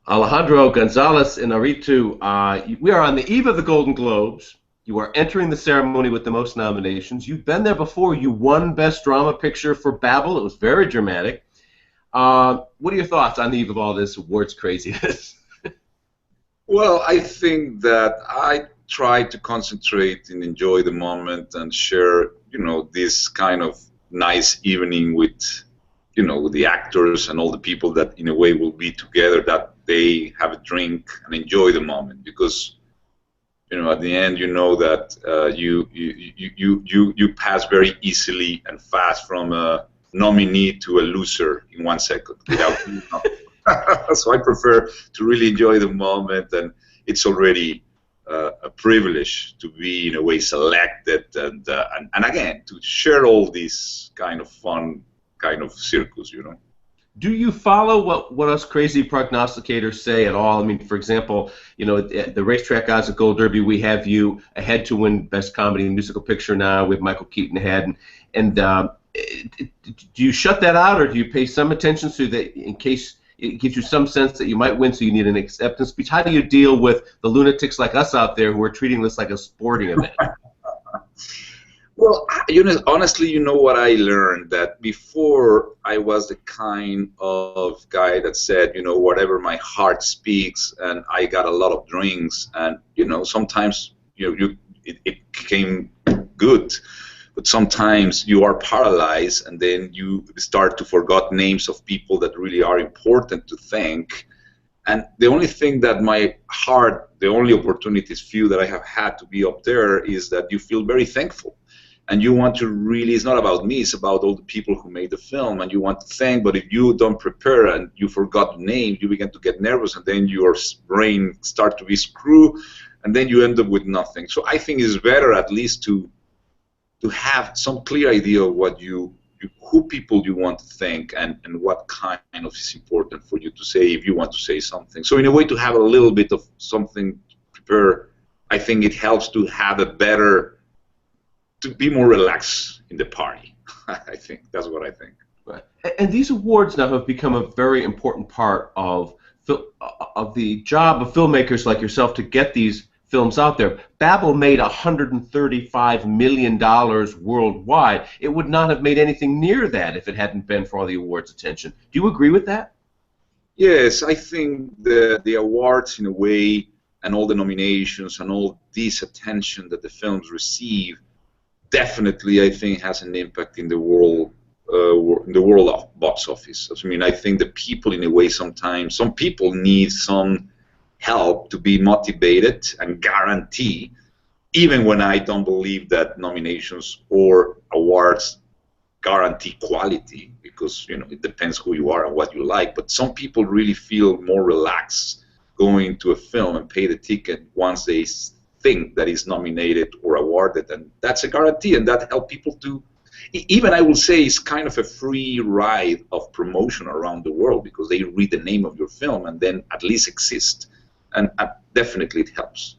Alejandro Gonzalez Innaritu, we are on the eve of the Golden Globes. You are entering the ceremony with the most nominations. You've been there before. You won Best Drama Picture for Babel. It was very dramatic. What are your thoughts on the eve of all this awards craziness? Well, I think that I try to concentrate and enjoy the moment and share, this kind of nice evening with, with the actors and all the people that, in a way, will be together. That they have a drink and enjoy the moment, because, at the end, that you pass very easily and fast from a nominee to a loser in 1 second without. So I prefer to really enjoy the moment, and it's already a privilege to be, in a way, selected, and again, to share all this kind of fun, kind of circus, Do you follow what us crazy prognosticators say at all? I mean, for example, at the racetrack odds at Gold Derby, we have you ahead to win Best Comedy and Musical Picture now with Michael Keaton ahead, and do you shut that out, or do you pay some attention to that in case it gives you some sense that you might win, so you need an acceptance speech? How do you deal with the lunatics like us out there who are treating this like a sporting event? Well, honestly, what I learned, that before I was the kind of guy that said, whatever my heart speaks, and I got a lot of drinks, and sometimes it came good. But sometimes you are paralyzed, and then you start to forget names of people that really are important to thank. And the only thing that my heart, the only opportunities few that I have had to be up there, is that you feel very thankful. And you want to really, it's not about me, it's about all the people who made the film, and you want to thank, but if you don't prepare and you forgot the name, you begin to get nervous, and then your brain start to be screwed, and then you end up with nothing. So I think it's better at least to have some clear idea of what who people you want to thank, and what kind of is important for you to say if you want to say something. So in a way, to have a little bit of something to prepare, I think it helps to have to be more relaxed in the party. I think that's what I think. Right. And these awards now have become a very important part of the job of filmmakers like yourself to get these films out there. Babel made $135 million worldwide. It would not have made anything near that if it hadn't been for all the awards attention. Do you agree with that? Yes, I think the awards, in a way, and all the nominations and all this attention that the films receive, definitely, I think, has an impact in the world of box office. I mean, I think the people, in a way, sometimes some people need some help to be motivated and guarantee, even when I don't believe that nominations or awards guarantee quality, because it depends who you are and what you like. But some people really feel more relaxed going to a film and pay the ticket once they think that is nominated or awarded, and that's a guarantee, and that helps people to, even I will say, it's kind of a free ride of promotion around the world, because they read the name of your film and then at least exist, and definitely it helps.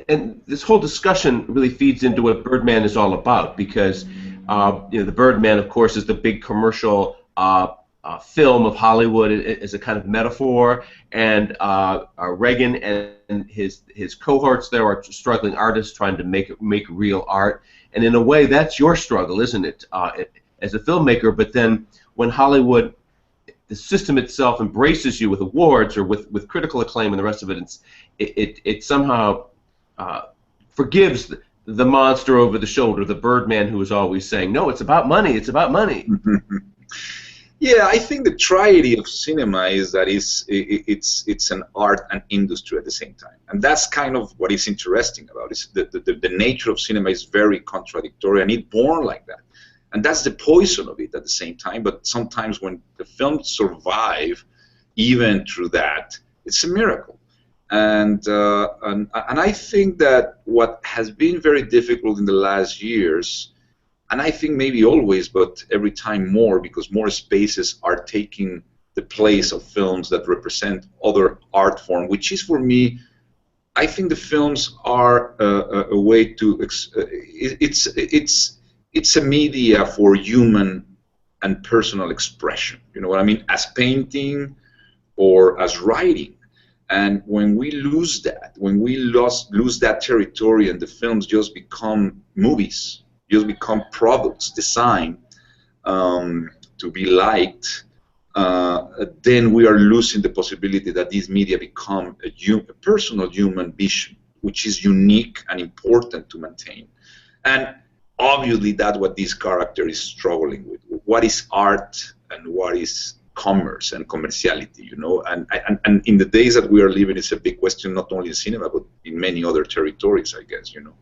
And this whole discussion really feeds into what Birdman is all about, because the Birdman, of course, is the big commercial film of Hollywood as a kind of metaphor, and Reagan and his cohorts there are struggling artists trying to make real art, and in a way that's your struggle, isn't it, as a filmmaker? But then when Hollywood, the system itself, embraces you with awards or with critical acclaim and the rest of it, it somehow forgives the monster over the shoulder, the Birdman who is always saying, no, it's about money, it's about money. Yeah, I think the tragedy of cinema is that it's an art and industry at the same time, and that's kind of what is interesting about it. The nature of cinema is very contradictory, and it's born like that, and that's the poison of it at the same time. But sometimes when the films survive, even through that, it's a miracle. And I think that what has been very difficult in the last years, and I think maybe always, but every time more, because more spaces are taking the place of films that represent other art form, which is, for me, I think the films are a way to, it's a media for human and personal expression. You know what I mean? As painting or as writing. And when we lose that, when we lose that territory and the films just become movies, just become products designed to be liked, then we are losing the possibility that these media become a personal human vision, which is unique and important to maintain. And obviously that's what this character is struggling with. What is art and what is commerce and commerciality, you know? And in the days that we are living, it's a big question, not only in cinema, but in many other territories, I guess, you know.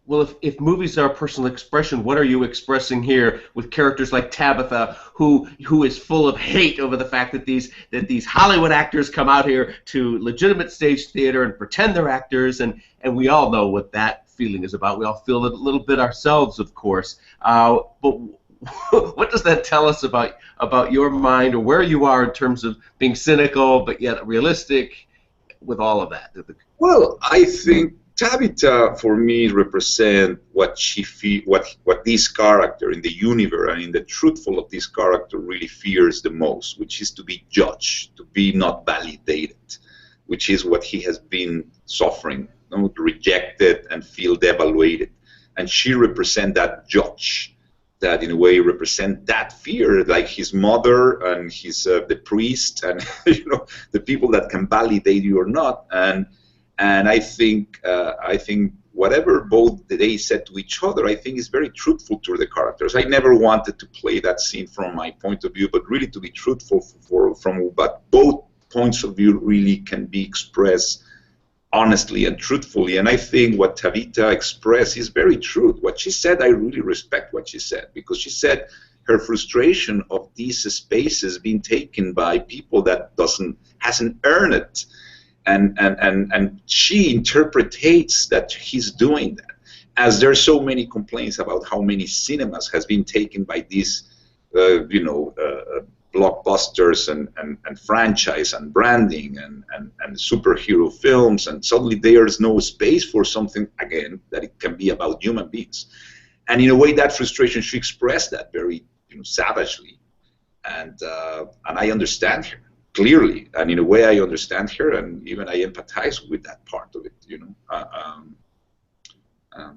Well, if movies are personal expression, what are you expressing here with characters like Tabitha, who is full of hate over the fact that these Hollywood actors come out here to legitimate stage theater and pretend they're actors, and we all know what that feeling is about. We all feel it a little bit ourselves, of course. But what does that tell us about your mind, or where you are in terms of being cynical but yet realistic with all of that? Well, I think Tabitha, for me, represents what what this character in the universe and in the truthful of this character really fears the most, which is to be judged, to be not validated, which is what he has been suffering, you know, rejected and feel devaluated. And she represents that judge, that in a way represent that fear, like his mother and his the priest and you know, the people that can validate you or not. And I think whatever both they said to each other, I think is very truthful to the characters. I never wanted to play that scene from my point of view, but really to be truthful from but both points of view really can be expressed honestly and truthfully. And I think what Tabitha expressed is very true. What she said, I really respect what she said, because she said her frustration of these spaces being taken by people that hasn't earned it. And she interprets that he's doing that, as there's so many complaints about how many cinemas has been taken by these blockbusters and franchise and branding and superhero films, and suddenly there's no space for something again that it can be about human beings. And in a way, that frustration, she expressed that very savagely, and I understand her clearly, and in a way I understand her, and even I empathize with that part of it,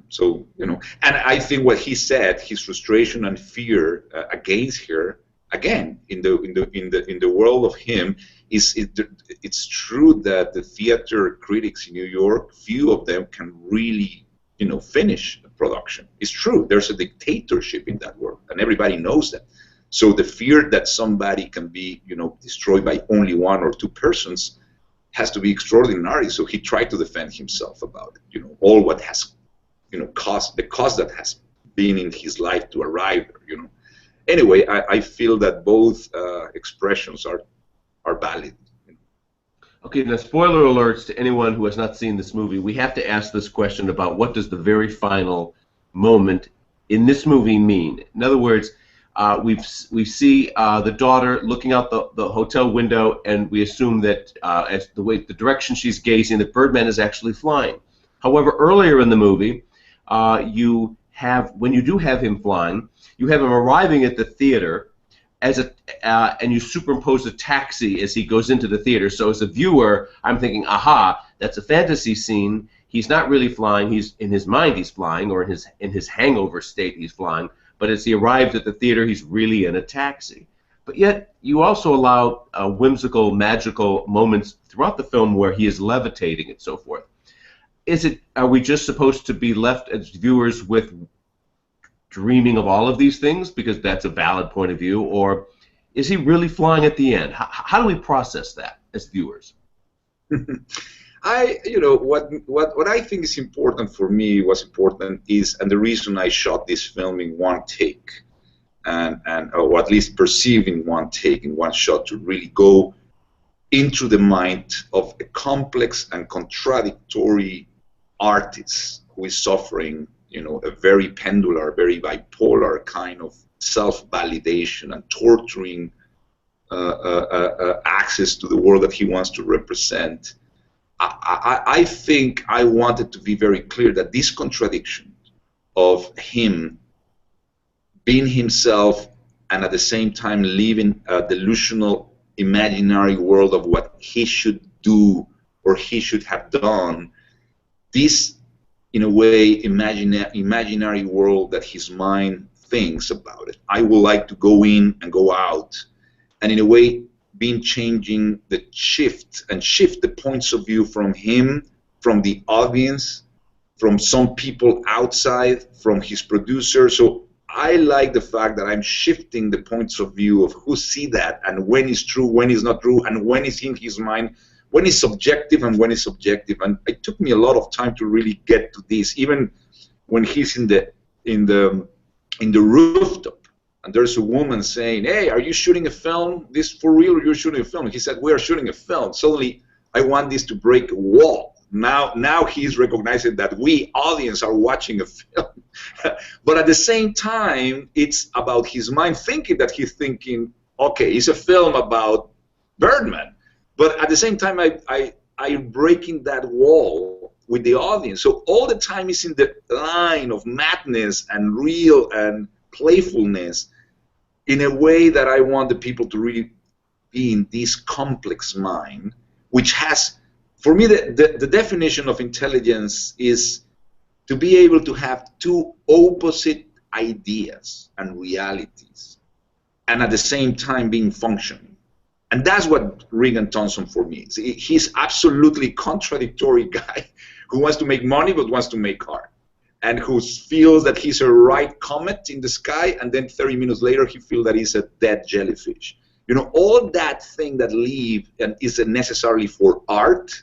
so and I think what he said, his frustration and fear against her, again in the world of him, it's true that the theater critics in New York, few of them can really finish a production. It's true, there's a dictatorship in that world, and everybody knows that. So the fear that somebody can be, destroyed by only one or two persons has to be extraordinary. So he tried to defend himself about it, all what has, the cost that has been in his life to arrive there, Anyway, I feel that both expressions are valid. Okay, now spoiler alerts to anyone who has not seen this movie. We have to ask this question about what does the very final moment in this movie mean? In other words, we see the daughter looking out the hotel window, and we assume that as the direction she's gazing, that Birdman is actually flying. However, earlier in the movie, when you do have him flying, you have him arriving at the theater and you superimpose a taxi as he goes into the theater. So as a viewer, I'm thinking, aha, that's a fantasy scene. He's not really flying. He's in his mind he's flying, or in his hangover state he's flying. But as he arrives at the theater, he's really in a taxi. But yet, you also allow whimsical, magical moments throughout the film where he is levitating and so forth. Are we just supposed to be left as viewers with dreaming of all of these things because that's a valid point of view, or is he really flying at the end? How do we process that as viewers? What I think is important for me, and the reason I shot this film in one take, or at least perceive in one take, in one shot, to really go into the mind of a complex and contradictory artist who is suffering, a very pendular, very bipolar kind of self-validation and torturing access to the world that he wants to represent. I think I wanted to be very clear that this contradiction of him being himself and at the same time living a delusional imaginary world of what he should do or he should have done, this, in a way, imaginary world that his mind thinks about it. I would like to go in and go out, and in a way, being changing the shift the points of view from him, from the audience, from some people outside, from his producer. So I like the fact that I'm shifting the points of view of who see that, and when is true, when is not true, and when is in his mind, when is subjective and when is subjective. And it took me a lot of time to really get to this. Even when he's in the rooftop, and there's a woman saying, "Hey, are you shooting a film? This for real? Or you're shooting a film?" He said, "We are shooting a film." Suddenly, I want this to break a wall. Now he's recognizing that we, audience, are watching a film. But at the same time, it's about his mind thinking that he's thinking, okay, it's a film about Birdman. But at the same time, I'm breaking that wall with the audience. So all the time is in the line of madness and real and playfulness, in a way that I want the people to really be in this complex mind, which has, for me, the definition of intelligence is to be able to have two opposite ideas and realities, and at the same time being functioning. And that's what Regan Thompson for me is. He's absolutely contradictory guy who wants to make money but wants to make art, and who feels that he's a right comet in the sky, and then 30 minutes later he feels that he's a dead jellyfish. You know, all that thing that live and isn't necessarily for art,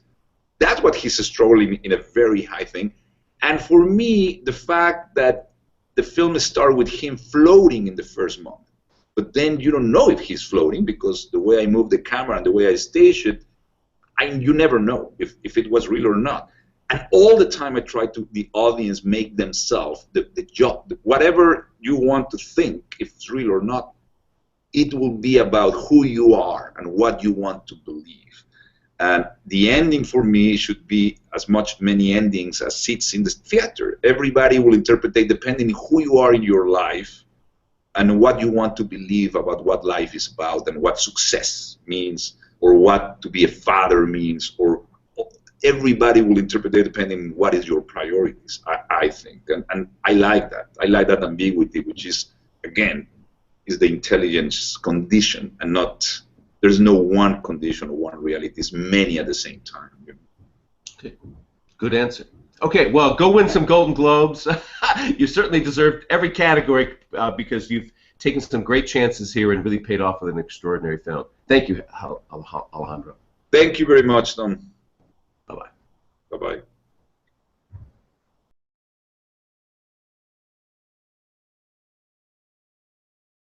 that's what he's struggling in a very high thing. And for me, the fact that the film started with him floating in the first moment, but then you don't know if he's floating, because the way I move the camera and the way I stage it, you never know if it was real or not. And all the time I try to, the audience, make themselves the job. Whatever you want to think, if it's real or not, it will be about who you are and what you want to believe. And the ending for me should be as many endings as seats in the theater. Everybody will interpret it depending on who you are in your life and what you want to believe about what life is about and what success means, or what to be a father means, or everybody will interpret it depending on what is your priorities, I think. And I like that. I like that ambiguity, which is, again, is the intelligence condition, and not, there's no one condition or one reality. It's many at the same time. Okay. Good answer. Okay, well, go win some Golden Globes. You certainly deserved every category because you've taken some great chances here and really paid off with an extraordinary film. Thank you, Alejandro. Thank you very much, Tom. Bye-bye. Bye-bye.